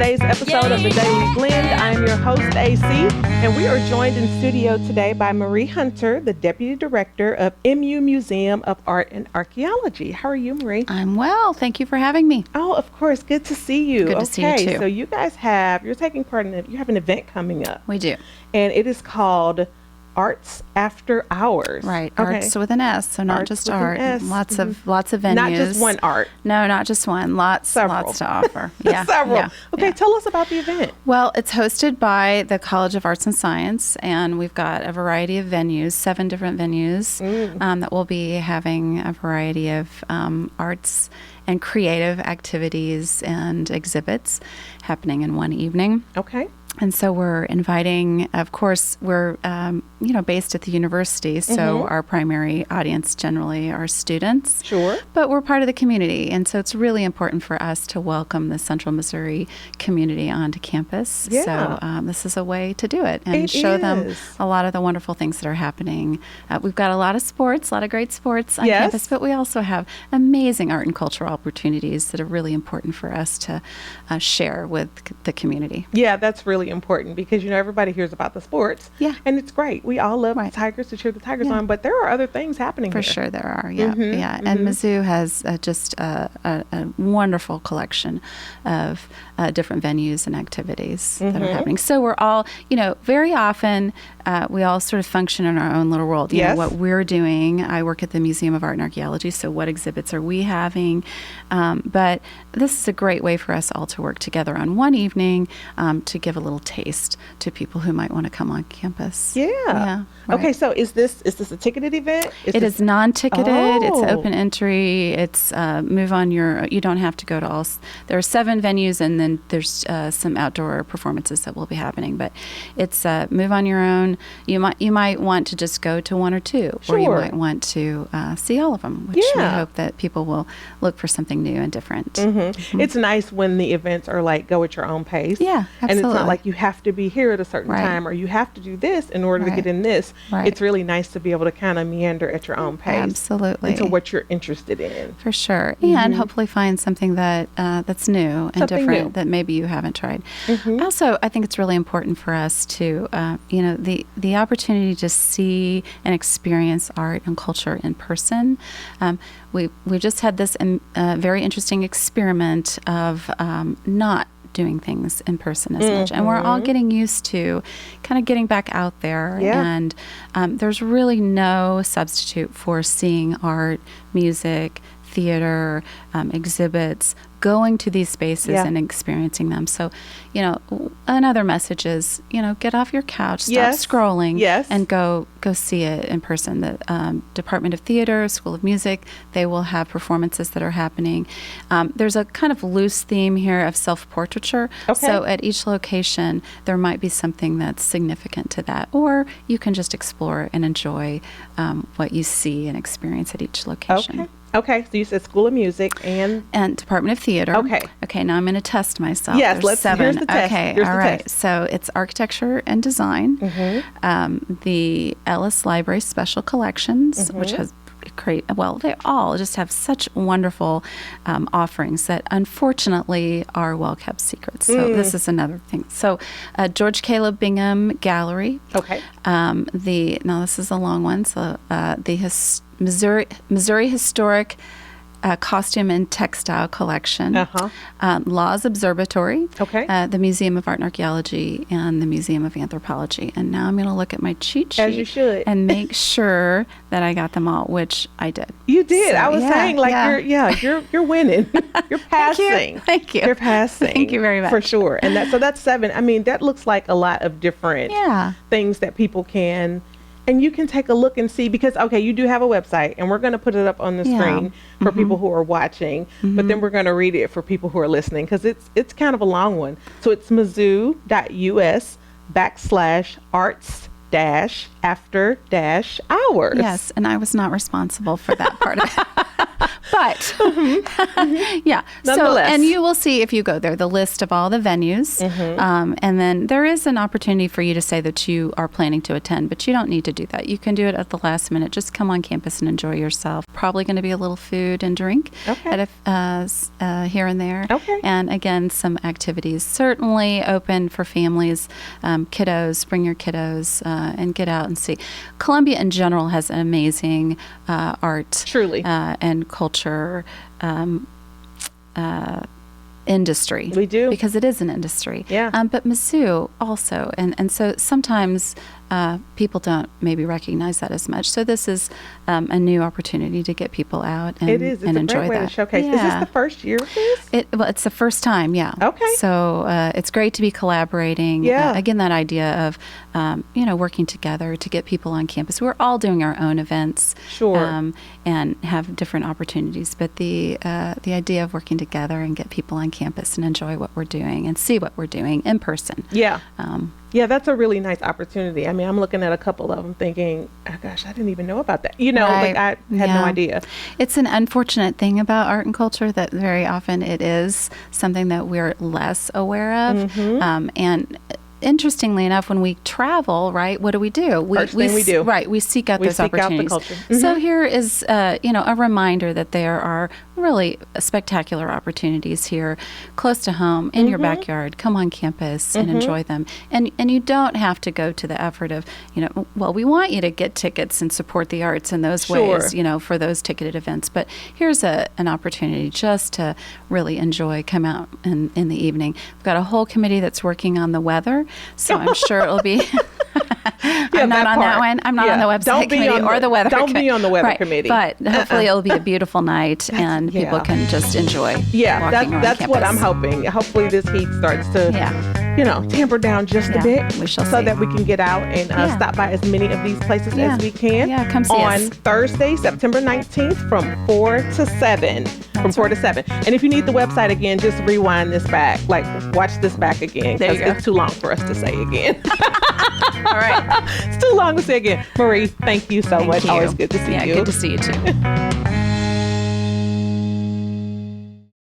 today's episode of The Daily Blend. I'm your host, AC, and we are joined in studio today by Marie Hunter, the Deputy Director of MU Museum of Art and Archaeology. How are you, Marie? I'm well. Thank you for having me. Oh, of course. Good to see you. Good to see you, too. So you guys you're taking part in you have an event coming up. We do. And it is called Arts After Hours. Right. Okay. Arts with an S, so not Arts just with an art. S. Lots of venues. Not just one art. No, not just one. Several. Lots to offer. Yeah. Several. Yeah. Okay, Yeah. tell us about the event. Well, it's hosted by the College of Arts and Science, and we've got a variety of venues, 7 different venues that will be having a variety of arts and creative activities and exhibits happening in one evening. Okay. And so we're inviting, of course, we're, based at the university, so our primary audience generally are students. Sure. But we're part of the community, and so it's really important for us to welcome the Central Missouri community onto campus. Yeah. So this is a way to do it and It show them is. a lot of the wonderful things that are happening. We've got a lot of sports, a lot of great sports on Yes. campus, but we also have amazing art and cultural opportunities that are really important for us to share with the community. Yeah, that's really important because, everybody hears about the sports. Yeah. And it's great. We all love Right. the Tigers to cheer the Tigers Yeah. on, but there are other things happening For here. sure there are, yeah. And Mizzou has just a wonderful collection of different venues and activities that are happening. So we're all, very often we all sort of function in our own little world. You Yes. know, what we're doing, I work at the Museum of Art and Archaeology, so what exhibits are we having? But this is a great way for us all to work together on one evening to give a little taste to people who might want to come on campus. Yeah. Right. Okay, so is this a ticketed event? It is non-ticketed. It's Oh. open entry. It's you don't have to go to all. There are 7 venues, and then there's some outdoor performances that will be happening. But it's move on your own. You might want to just go to 1 or 2, or you Sure. might want to see all of them, which we Yeah. hope that people will look for something new and different. It's nice when the events are like go at your own pace. Yeah, And it's not absolutely. like you have to be here at a certain Right. time or you have to do this in order to Right. get in this. Right. It's really nice to be able to kind of meander at your own pace. Absolutely. Into what you're interested in. For sure, and hopefully find something that that's new and Something different new. that maybe you haven't tried. Also, I think it's really important for us to, the opportunity to see and experience art and culture in person. We just had this very interesting experiment of not doing things in person as much, and we're all getting used to kind of getting back out there. Yeah. And there's really no substitute for seeing art, music, theater, exhibits, going to these spaces Yeah. and experiencing them. So, another message is, get off your couch, stop Yes. scrolling, Yes. and go see it in person. The Department of Theater, School of Music, they will have performances that are happening. There's a kind of loose theme here of self-portraiture. Okay. So at each location, there might be something that's significant to that, or you can just explore and enjoy what you see and experience at each location. Okay, so you said School of Music and Department of Theater. Okay. Okay, now I'm going to test myself. Yes, There's 7. here's the test. Okay, Here's all the right. test. So it's Architecture and Design, the Ellis Library Special Collections, which has they all just have such wonderful offerings that unfortunately are well-kept secrets. So this is another thing. So George Caleb Bingham Gallery. Okay. Now this is a long one. So the Missouri Historic Costume and Textile Collection, Laws Observatory, the Museum of Art and Archaeology, and the Museum of Anthropology. And now I'm going to look at my cheat sheet As you should. and make sure that I got them all, which I did. You did. So, I was saying, you're winning. You're passing. Thank you. You're passing. Thank you very much. For sure. And that's 7. I mean, that looks like a lot of different things that people can. And you can take a look and see because, you do have a website, and we're going to put it up on the screen for people who are watching, but then we're going to read it for people who are listening because it's kind of a long one. So it's mizzou.us/arts-after-hours. Yes, and I was not responsible for that part of it. But yeah, so and you will see if you go there the list of all the venues, and then there is an opportunity for you to say that you are planning to attend, but you don't need to do that. You can do it at the last minute. Just come on campus and enjoy yourself. probably going to be a little food and drink here and there. Okay. And again, some activities certainly open for families, kiddos. Bring your kiddos and get out and see. Columbia in general has an amazing art, truly, and culture. Industry. We do. Because it is an industry. Yeah. But Mizzou also. And so sometimes people don't maybe recognize that as much. So this is a new opportunity to get people out and, it is. It's and a enjoy great way that. to showcase. Yeah. Is this the first year of this? Well, it's the first time, yeah. Okay. So it's great to be collaborating. Yeah. Again, that idea of, working together to get people on campus. We're all doing our own events. Sure. And have different opportunities. But the idea of working together and get people on campus and enjoy what we're doing and see what we're doing in person. Yeah. Yeah, that's a really nice opportunity. I mean, I'm looking at a couple of them thinking, oh, gosh, I didn't even know about that. Right. Like I had no idea. It's an unfortunate thing about art and culture that very often it is something that we're less aware of. Mm-hmm. And interestingly enough, when we travel, right, what do? First thing we do. Right, we seek out those opportunities. Out the culture. Mm-hmm. So here is, a reminder that there are really spectacular opportunities here, close to home, in your backyard. Come on campus and enjoy them. And you don't have to go to the effort of, we want you to get tickets and support the arts in those ways, for those ticketed events. But here's an opportunity just to really enjoy, come out in the evening. We've got a whole committee that's working on the weather. So I'm sure it'll be. I'm not on that one. I'm not on the website committee or the weather. Don't be on the weather committee. But hopefully it'll be a beautiful night and people can just enjoy. Yeah, that's what I'm hoping. Hopefully this heat starts to, tamper down just a bit. We shall so see. that we can get out and stop by as many of these places as we can. Yeah, come see us on Thursday, September 19th, from 4 to 7. To 7. And if you need the website again, just rewind this back. Like, watch this back again because it's too long for us to say again. All right. It's too long to say again. Marie, thank you so much. You. Always good to see you. Yeah, good to see you too.